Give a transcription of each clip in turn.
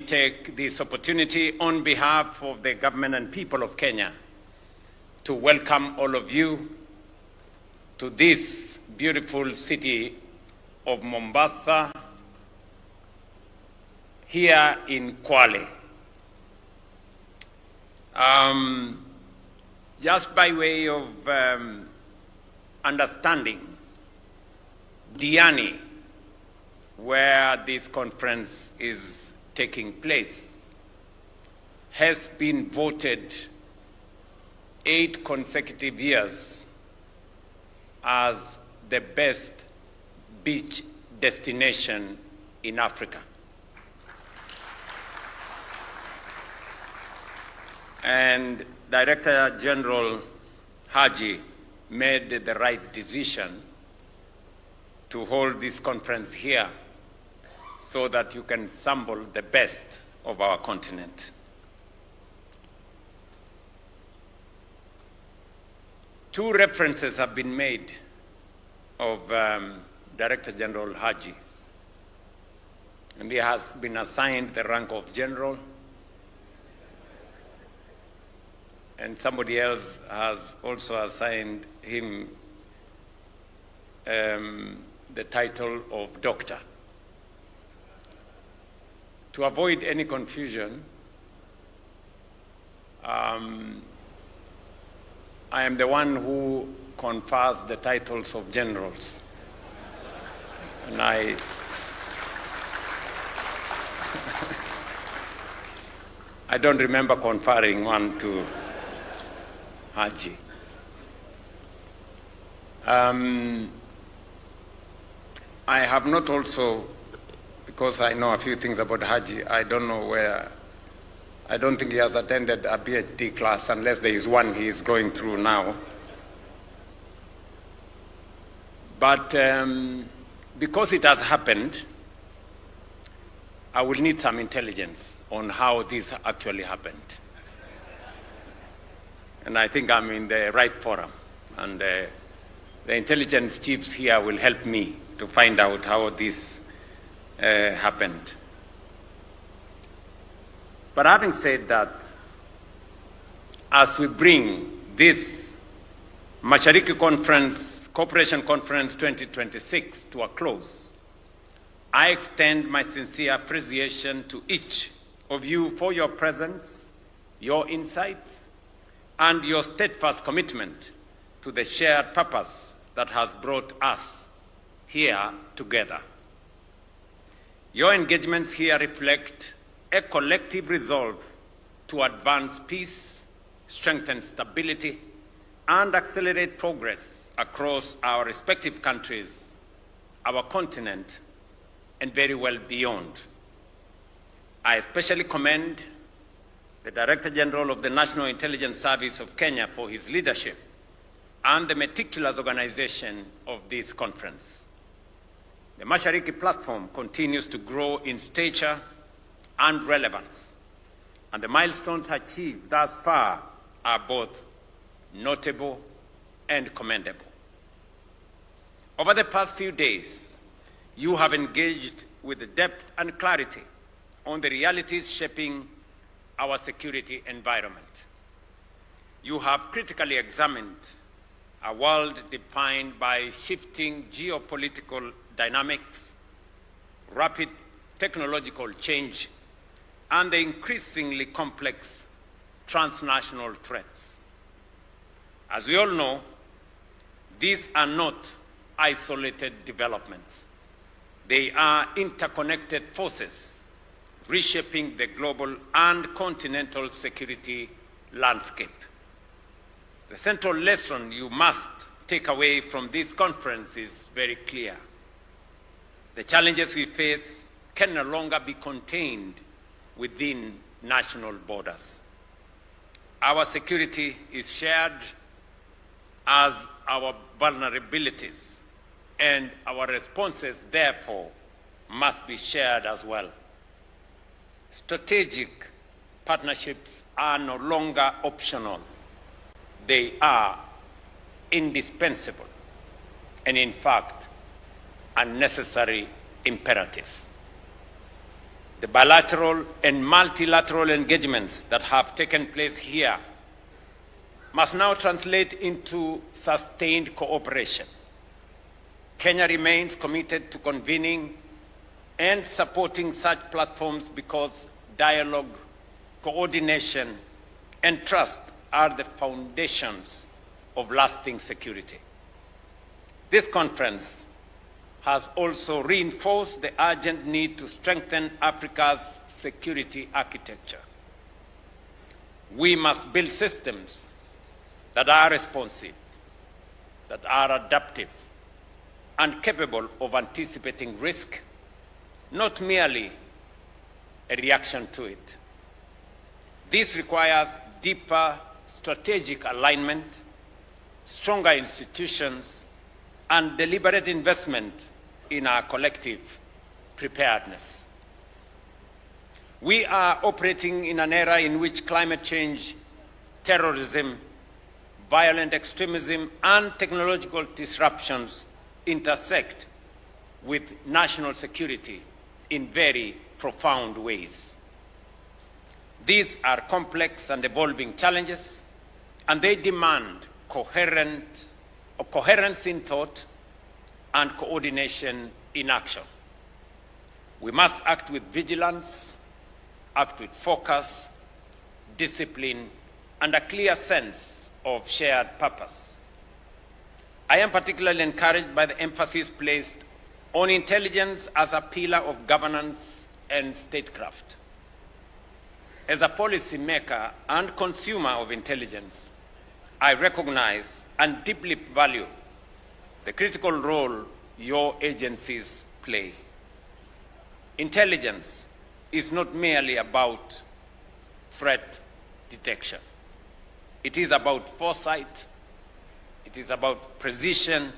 Take this opportunity on behalf of the government and people of Kenya to welcome all of you to this beautiful city of Mombasa, here in Kwale. Just by way of understanding, Diani, where this conference is taking place, has been voted 8 consecutive years as the best beach destination in Africa. And Director General Haji made the right decision to hold this conference here so that you can sample the best of our continent. Two references have been made of Director General Haji, and he has been assigned the rank of general, and somebody else has also assigned him the title of doctor. To avoid any confusion, I am the one who confers the titles of generals. And I don't remember conferring one to Haji. I have not also, because I know a few things about Haji, I don't know where, I don't think he has attended a PhD class unless there is one he is going through now. But because it has happened, I will need some intelligence on how this actually happened. And I think I'm in the right forum. And the intelligence chiefs here will help me to find out how this happened. But having said that, as we bring this Mashariki Conference, Cooperation Conference 2026 to a close, I extend my sincere appreciation to each of you for your presence, your insights, and your steadfast commitment to the shared purpose that has brought us here together. Your engagements here reflect a collective resolve to advance peace, strengthen stability, and accelerate progress across our respective countries, our continent, and very well beyond. I especially commend the Director General of the National Intelligence Service of Kenya for his leadership and the meticulous organization of this conference. The Mashariki platform continues to grow in stature and relevance, and the milestones achieved thus far are both notable and commendable. Over the past few days, you have engaged with depth and clarity on the realities shaping our security environment. You have critically examined a world defined by shifting geopolitical dynamics, rapid technological change, and the increasingly complex transnational threats. As we all know, these are not isolated developments. They are interconnected forces reshaping the global and continental security landscape. The central lesson you must take away from this conference is very clear. The challenges we face can no longer be contained within national borders. Our security is shared as our vulnerabilities, and our responses, therefore, must be shared as well. Strategic partnerships are no longer optional. They are indispensable, and in fact, a necessary imperative. The bilateral and multilateral engagements that have taken place here must now translate into sustained cooperation. Kenya remains committed to convening and supporting such platforms because dialogue, coordination, and trust are the foundations of lasting security. This conference has also reinforced the urgent need to strengthen Africa's security architecture. We must build systems that are responsive, that are adaptive, and capable of anticipating risk, not merely a reaction to it. This requires deeper strategic alignment, stronger institutions, and deliberate investment in our collective preparedness. We are operating in an era in which climate change, terrorism, violent extremism, and technological disruptions intersect with national security in very profound ways. These are complex and evolving challenges, and they demand coherence in thought and coordination in action. We must act with vigilance, act with focus, discipline, and a clear sense of shared purpose. I am particularly encouraged by the emphasis placed on intelligence as a pillar of governance and statecraft. As a policymaker and consumer of intelligence, I recognize and deeply value the critical role your agencies play. Intelligence is not merely about threat detection. It is about foresight, it is about precision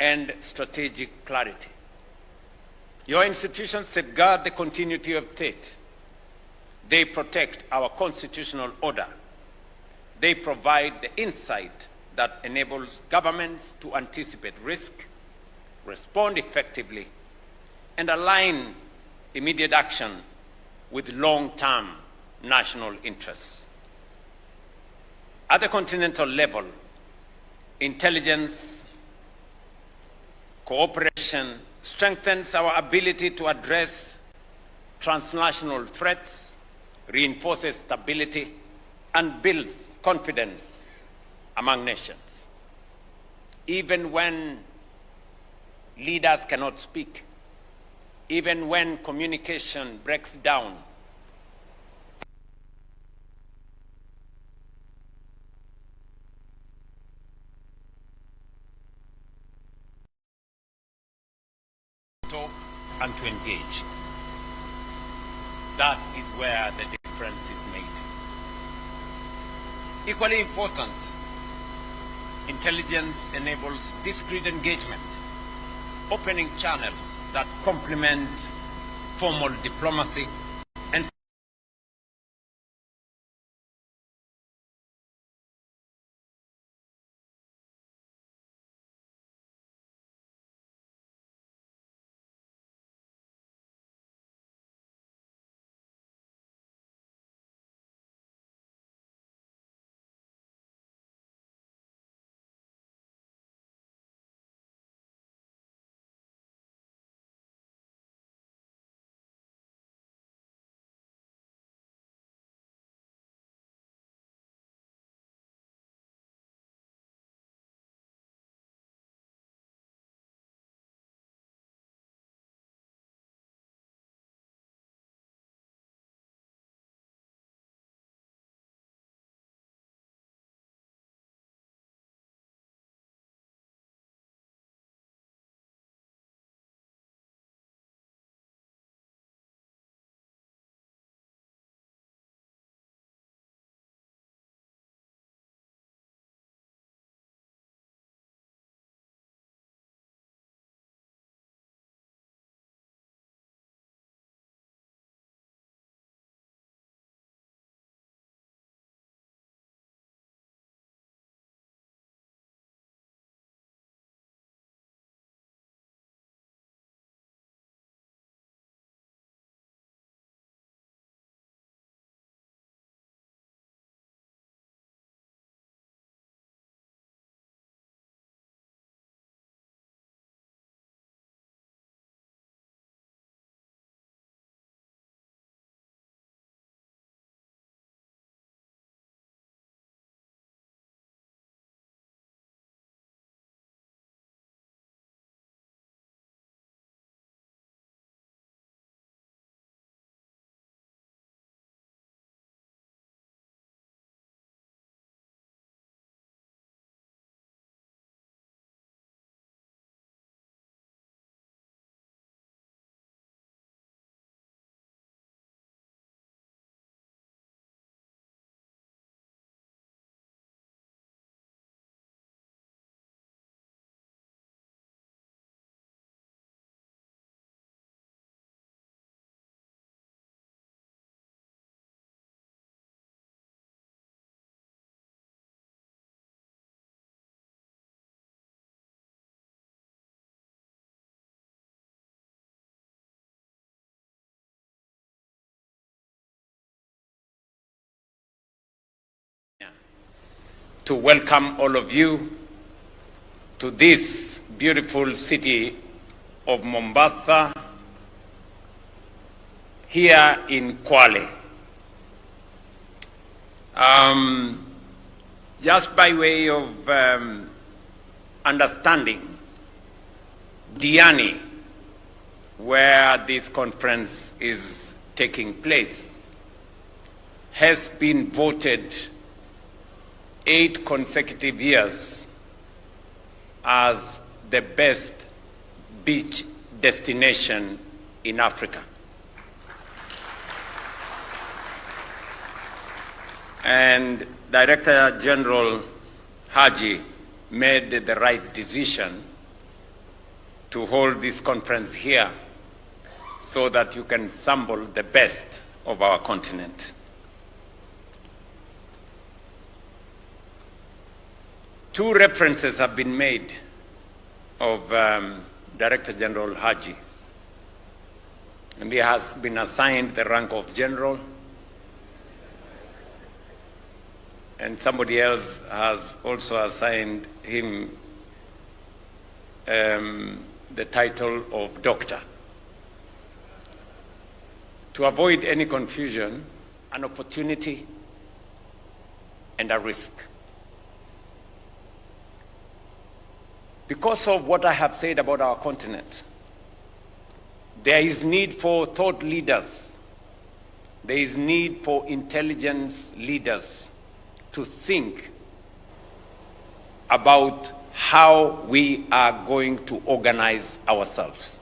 and strategic clarity. Your institutions safeguard the continuity of state. They protect our constitutional order. They provide the insight that enables governments to anticipate risk, respond effectively, and align immediate action with long-term national interests. At the continental level, intelligence cooperation strengthens our ability to address transnational threats, reinforces stability, and builds confidence among nations. Even when leaders cannot speak, even when communication breaks down, talk and to engage. That is where the difference is made. Equally important, intelligence enables discreet engagement, opening channels that complement formal diplomacy to welcome all of you to this beautiful city of Mombasa, here in Kwale. Just by way of understanding, Diani, where this conference is taking place, has been voted 8 consecutive years as the best beach destination in Africa. And Director General Haji made the right decision to hold this conference here so that you can sample the best of our continent. Two references have been made of Director General Haji, and he has been assigned the rank of general, and somebody else has also assigned him the title of doctor. To avoid any confusion, an opportunity and a risk. Because of what I have said about our continent, there is need for thought leaders. There is need for intelligence leaders to think about how we are going to organize ourselves.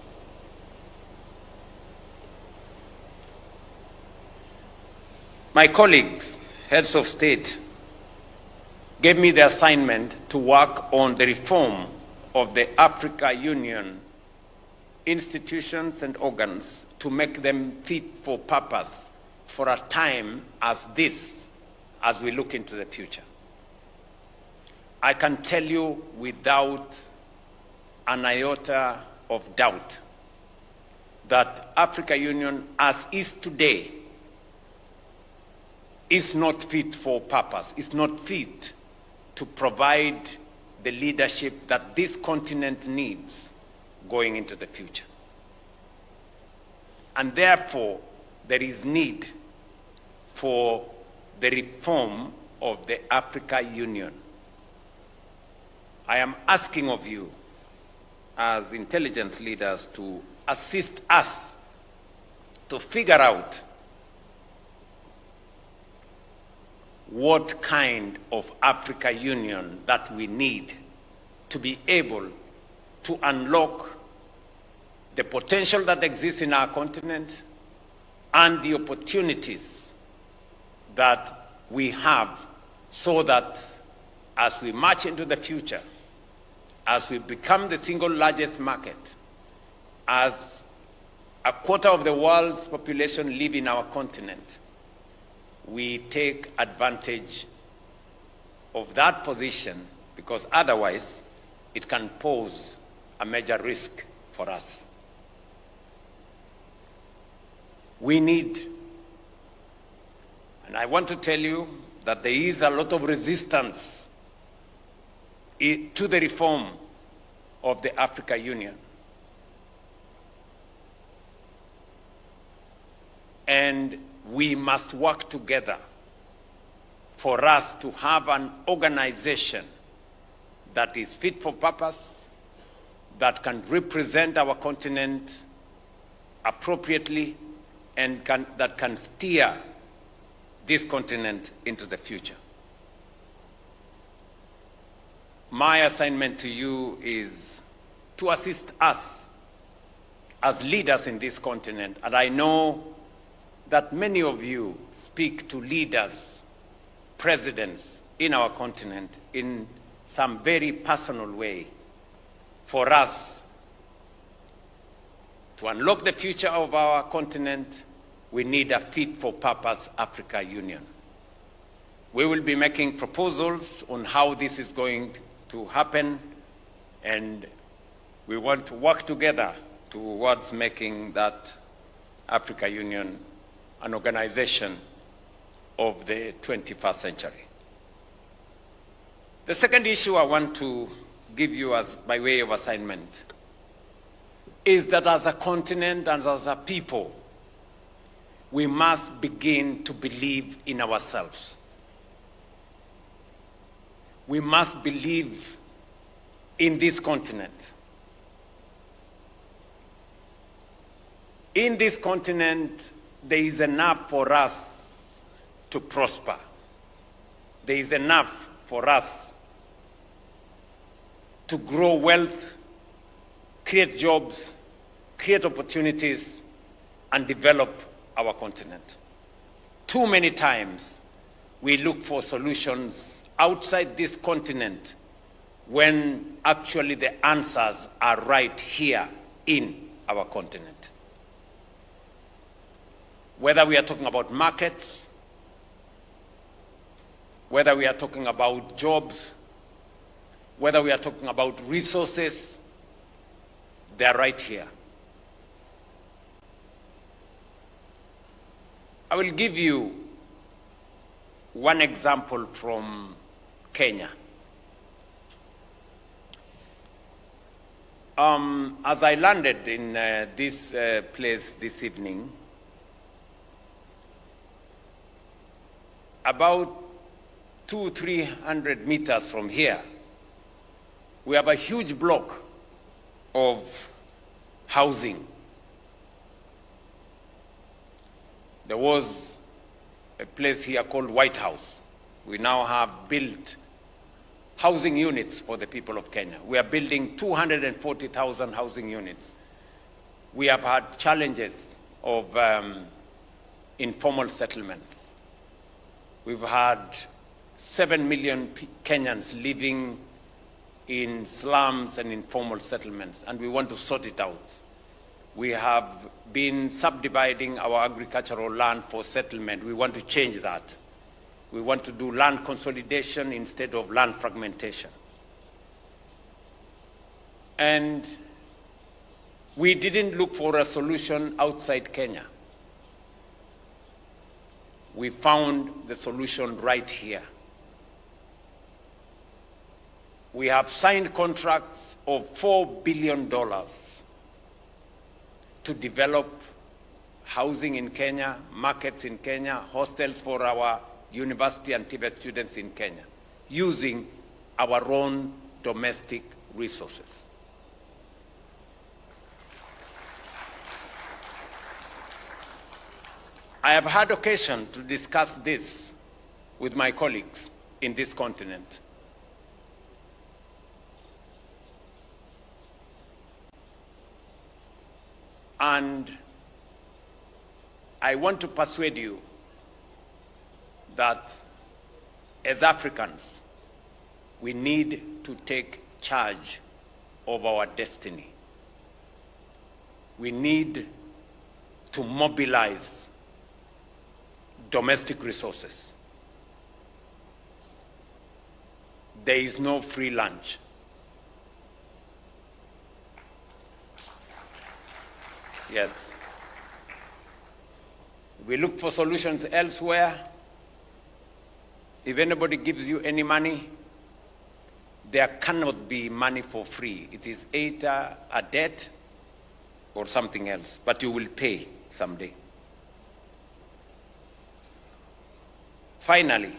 My colleagues, heads of state, gave me the assignment to work on the reform of the Africa Union institutions and organs to make them fit for purpose for a time as this, as we look into the future. I can tell you without an iota of doubt that Africa Union, as is today, is not fit for purpose, is not fit to provide the leadership that this continent needs going into the future. And therefore, there is need for the reform of the Africa Union. I am asking of you, as intelligence leaders, to assist us to figure out what kind of Africa Union that we need to be able to unlock the potential that exists in our continent and the opportunities that we have, so that as we march into the future, as we become the single largest market, as a quarter of the world's population live in our continent, we take advantage of that position, because otherwise it can pose a major risk for us. We need, and I want to tell you that there is a lot of resistance to the reform of the Africa Union. And we must work together for us to have an organization that is fit for purpose, that can represent our continent appropriately, and that can steer this continent into the future. My assignment to you is to assist us as leaders in this continent. And I know that many of you speak to leaders, presidents in our continent in some very personal way. For us to unlock the future of our continent, we need a fit-for-purpose Africa Union. We will be making proposals on how this is going to happen, and we want to work together towards making that Africa Union an organization of the 21st century. The second issue I want to give you as by way of assignment is that as a continent and as a people, we must begin to believe in ourselves. We must believe in this continent. In this continent, there is enough for us to prosper. There is enough for us to grow wealth, create jobs, create opportunities, and develop our continent. Too many times, we look for solutions outside this continent when actually the answers are right here in our continent. Whether we are talking about markets, whether we are talking about jobs, whether we are talking about resources, they are right here. I will give you one example from Kenya. As I landed in this place this evening, about 200-300 meters from here, we have a huge block of housing. There was a place here called White House. We now have built housing units for the people of Kenya. We are building 240,000 housing units. We have had challenges of informal settlements. We've had 7 million Kenyans living in slums and informal settlements, and we want to sort it out. We have been subdividing our agricultural land for settlement. We want to change that. We want to do land consolidation instead of land fragmentation. And we didn't look for a solution outside Kenya. We found the solution right here. We have signed contracts of $4 billion to develop housing in Kenya, markets in Kenya, hostels for our university and TVET students in Kenya, using our own domestic resources. I have had occasion to discuss this with my colleagues in this continent. And I want to persuade you that as Africans, we need to take charge of our destiny. We need to mobilize domestic resources. There is no free lunch. Yes. We look for solutions elsewhere. If anybody gives you any money, there cannot be money for free. It is either a debt or something else, but you will pay someday. Finally,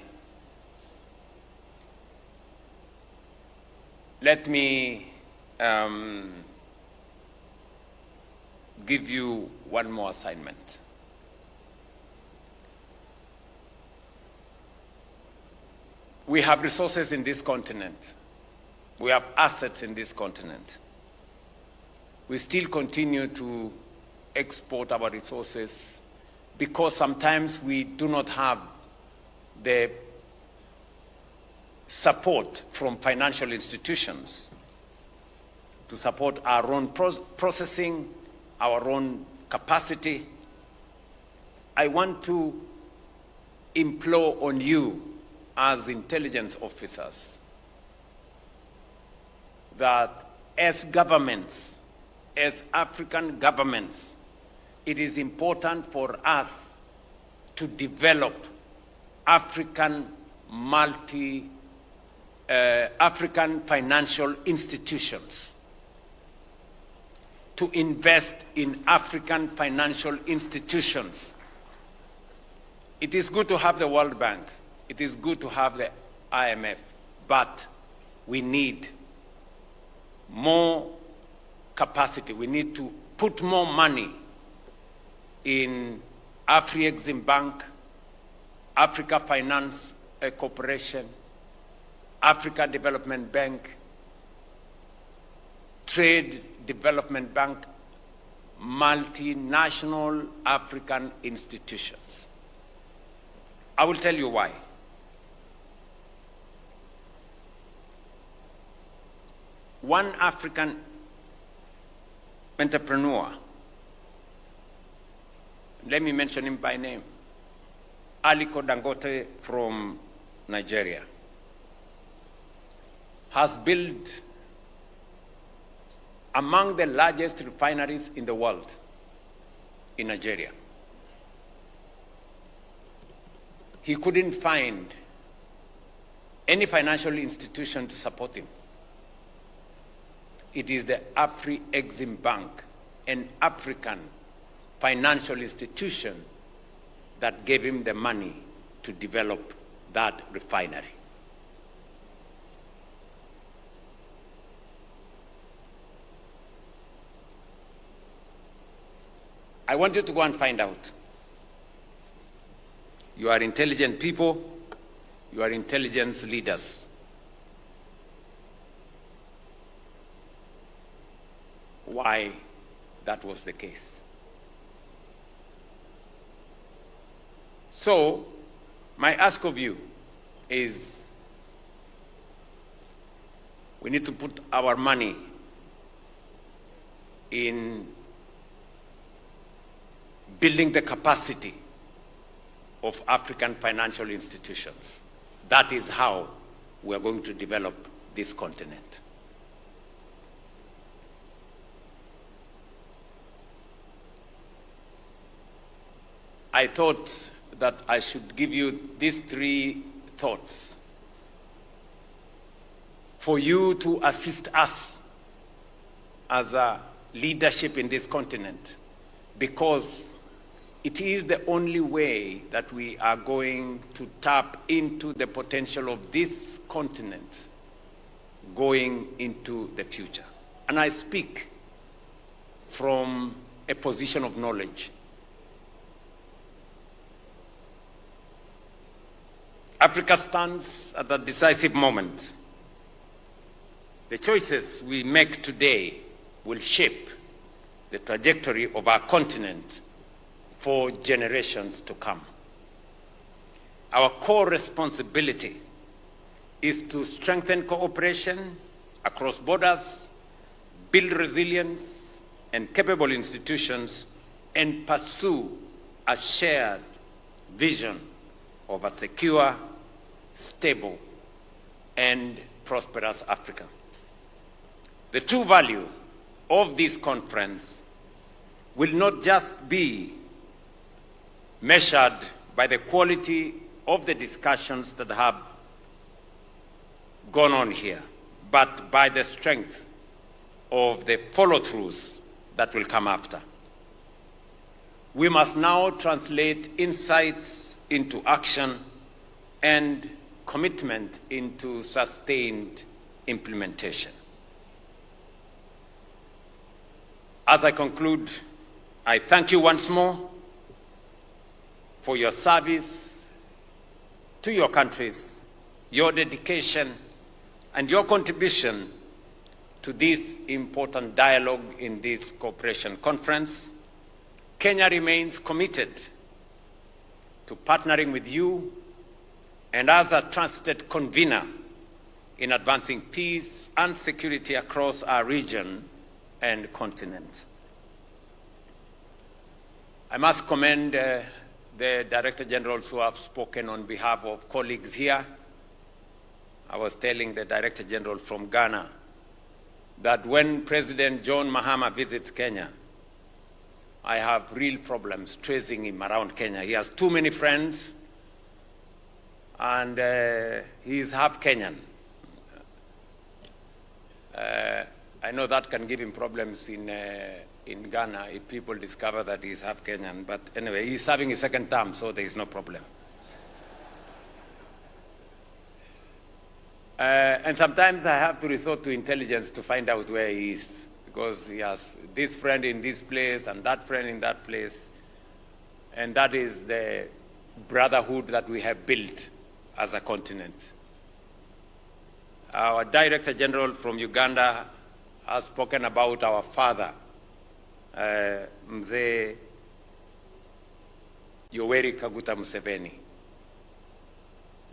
let me give you one more assignment. We have resources in this continent. We have assets in this continent. We still continue to export our resources because sometimes we do not have the support from financial institutions to support our own processing, our own capacity. I want to implore on you as intelligence officers that as governments, as African governments, it is important for us to develop African multi African financial institutions, to invest in African financial institutions. It is good to have the World Bank. It is good to have the IMF, but we need more capacity. We need to put more money in Afri-Exim Bank, Africa Finance Corporation, Africa Development Bank, Trade Development Bank, multinational African institutions. I will tell you why. One African entrepreneur, let me mention him by name, Aliko Dangote from Nigeria, has built among the largest refineries in the world in Nigeria. He couldn't find any financial institution to support him. It is the Afri-Exim Bank, an African financial institution, that gave him the money to develop that refinery. I want you to go and find out. You are intelligent people, you are intelligence leaders. Why that was the case. So, my ask of you is, we need to put our money in building the capacity of African financial institutions. That is how we are going to develop this continent. I thought that I should give you these 3 thoughts for you to assist us as a leadership in this continent, because it is the only way that we are going to tap into the potential of this continent going into the future. And I speak from a position of knowledge. Africa stands at a decisive moment. The choices we make today will shape the trajectory of our continent for generations to come. Our core responsibility is to strengthen cooperation across borders, build resilience and capable institutions, and pursue a shared vision of a secure, stable, and prosperous Africa. The true value of this conference will not just be measured by the quality of the discussions that have gone on here, but by the strength of the follow-throughs that will come after. We must now translate insights into action and commitment into sustained implementation. As I conclude, I thank you once more for your service to your countries, your dedication, and your contribution to this important dialogue in this cooperation conference. Kenya remains committed to partnering with you and as a trusted convener in advancing peace and security across our region and continent. I must commend the Director Generals who have spoken on behalf of colleagues here. I was telling the Director General from Ghana that when President John Mahama visits Kenya, I have real problems tracing him around Kenya. He has too many friends, and he is half Kenyan. I know that can give him problems in Ghana if people discover that he's half Kenyan. But anyway, he's serving his second term, so there is no problem. And sometimes I have to resort to intelligence to find out where he is, because he has this friend in this place and that friend in that place. And that is the brotherhood that we have built as a continent. Our Director General from Uganda has spoken about our father, Mzee Yoweri Kaguta Museveni.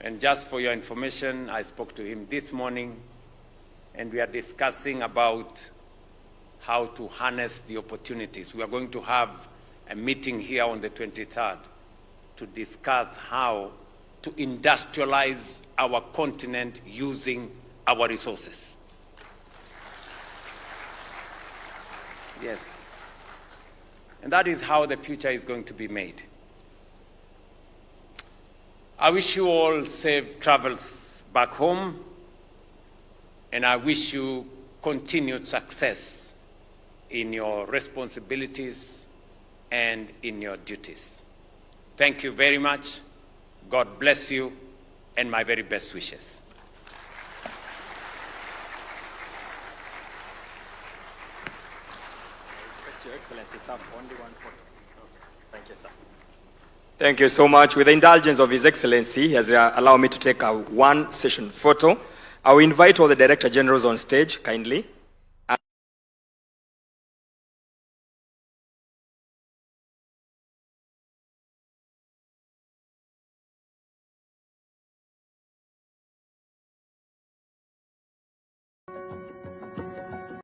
And just for your information, I spoke to him this morning, and we are discussing about how to harness the opportunities. We are going to have a meeting here on the 23rd to discuss how to industrialize our continent using our resources. Yes. And that is how the future is going to be made. I wish you all safe travels back home, and I wish you continued success in your responsibilities and in your duties. Thank you very much. God bless you, and my very best wishes. Your Excellency, sir, only one photo. Thank you, sir. Thank you so much. With the indulgence of His Excellency, he has allowed me to take a one-session photo. I will invite all the Director Generals on stage, kindly.